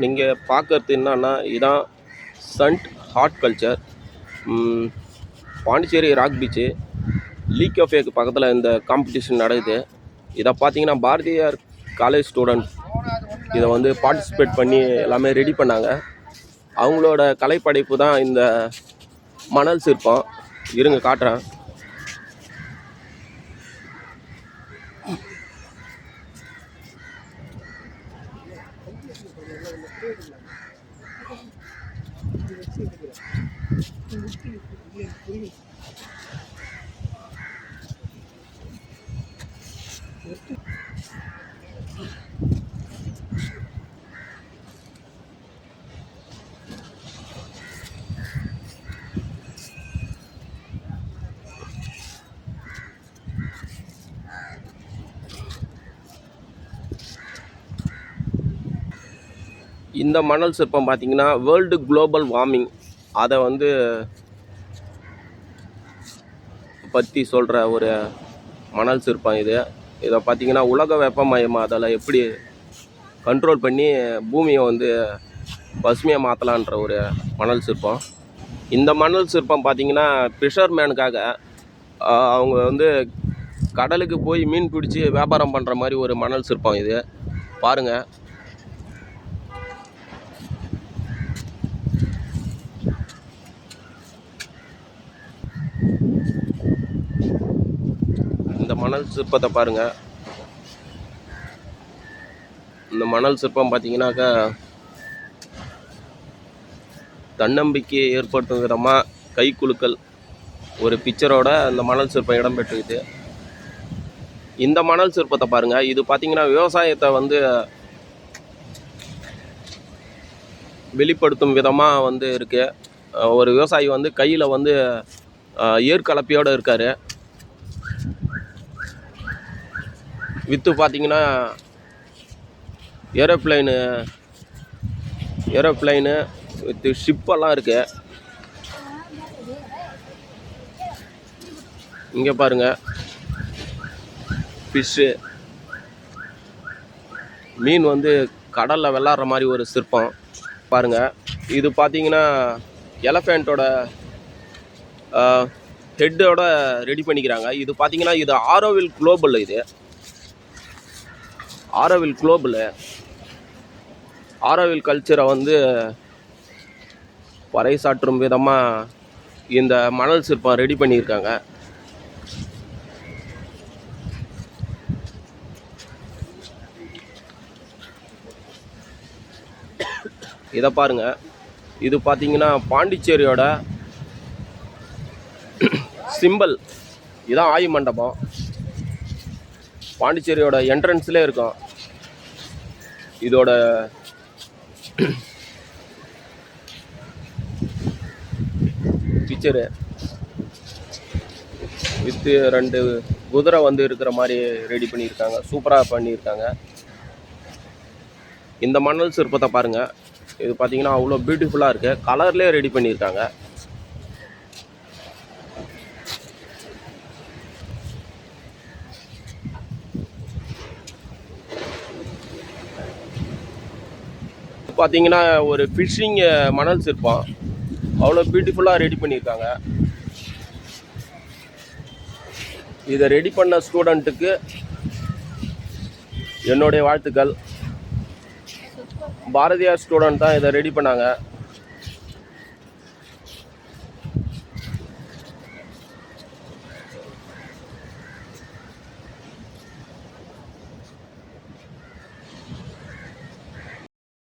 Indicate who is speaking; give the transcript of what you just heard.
Speaker 1: நீங்கள் பார்க்கறது என்னன்னா இதான் sand art culture. Pondicherry rock beach Le கஃபேக்கு பக்கத்தில் இந்த காம்படிஷன் நடக்குது. இதை பார்த்தீங்கன்னா பாரதியார் காலேஜ் ஸ்டூடெண்ட் இதை வந்து பார்ட்டிசிபேட் பண்ணி எல்லாமே ரெடி பண்ணாங்க. அவங்களோட கலைப்படைப்பு தான் இந்த மணல் சிற்பம். இருங்க காட்டுறேன். இந்த மணல் சிற்பம் பார்த்தீங்கன்னா வேர்ல்டு குளோபல் வார்மிங் அதை வந்து பற்றி சொல்கிற ஒரு மணல் சிற்பம் இது. இதை பார்த்தீங்கன்னா உலக வெப்பமயமாதலை எப்படி கண்ட்ரோல் பண்ணி பூமியை வந்து பசுமையாக மாற்றலான்ற ஒரு மணல் சிற்பம். இந்த மணல் சிற்பம் பார்த்தீங்கன்னா ஃபிஷர்மேனுக்காக அவங்க வந்து கடலுக்கு போய் மீன் பிடிச்சி வியாபாரம் பண்ணுற மாதிரி ஒரு மணல் சிற்பம் இது. பாருங்கள். இந்த மணல் சிற்பத்தை பாருங்கள். இந்த மணல் சிற்பம் பார்த்தீங்கன்னாக்கா தன்னம்பிக்கையை ஏற்படுத்தும் விதமாக கைக்குலுக்கல் ஒரு பிக்சரோட அந்த மணல் சிற்பம் இடம்பெற்றுக்குது. இந்த மணல் சிற்பத்தை பாருங்கள். இது பார்த்தீங்கன்னா விவசாயத்தை வந்து வெளிப்படுத்தும் விதமாக வந்து இருக்குது. ஒரு விவசாயி வந்து கையில் வந்து ஏற்கலப்பையோடு இருக்கார். வித்து பார்த்தீங்கன்னா ஏரோப்ளைனு வித்து ஷிப்பெல்லாம் இருக்கு. இங்கே பாருங்கள், ஃபிஷ்ஷு மீன் வந்து கடலில் விளாட்ற மாதிரி ஒரு சிற்பம் பாருங்கள். இது பார்த்தீங்கன்னா எலஃபெண்ட்டோட ஹெட்டோட ரெடி பண்ணிக்கிறாங்க. இது பார்த்தீங்கன்னா இது ஆரோவில் குளோபல். இது ஆரோவில் கல்ச்சரை வந்து பறைசாற்றும் விதமாக இந்த மணல் சிற்பம் ரெடி பண்ணியிருக்காங்க. இதை பாருங்கள். இது பார்த்தீங்கன்னா பாண்டிச்சேரியோட சிம்பிள். இதான் ஆயு மண்டபம். பாண்டிச்சேரியோட என்ட்ரன்ஸ்லேயே இருக்கும். இதோட பிக்சரு வித்து 2 குதிரை வந்து இருக்கிற மாதிரி ரெடி பண்ணியிருக்காங்க. சூப்பராக பண்ணியிருக்காங்க. இந்த மணல் சிற்பத்தை பாருங்கள். இது பார்த்தீங்கன்னா அவ்வளோ பியூட்டிஃபுல்லாக இருக்குது. கலர்லேயே ரெடி பண்ணியிருக்காங்க. பார்த்தீங்கன்னா ஒரு ஃபிஷ்ஷிங் மணல் சிற்பம் அவ்வளோ பியூட்டிஃபுல்லாக ரெடி பண்ணியிருக்காங்க. இதை ரெடி பண்ண ஸ்டூடெண்ட்டுக்கு என்னுடைய வாழ்த்துக்கள். பாரதியார் ஸ்டூடெண்ட் தான் இதை ரெடி பண்ணாங்க.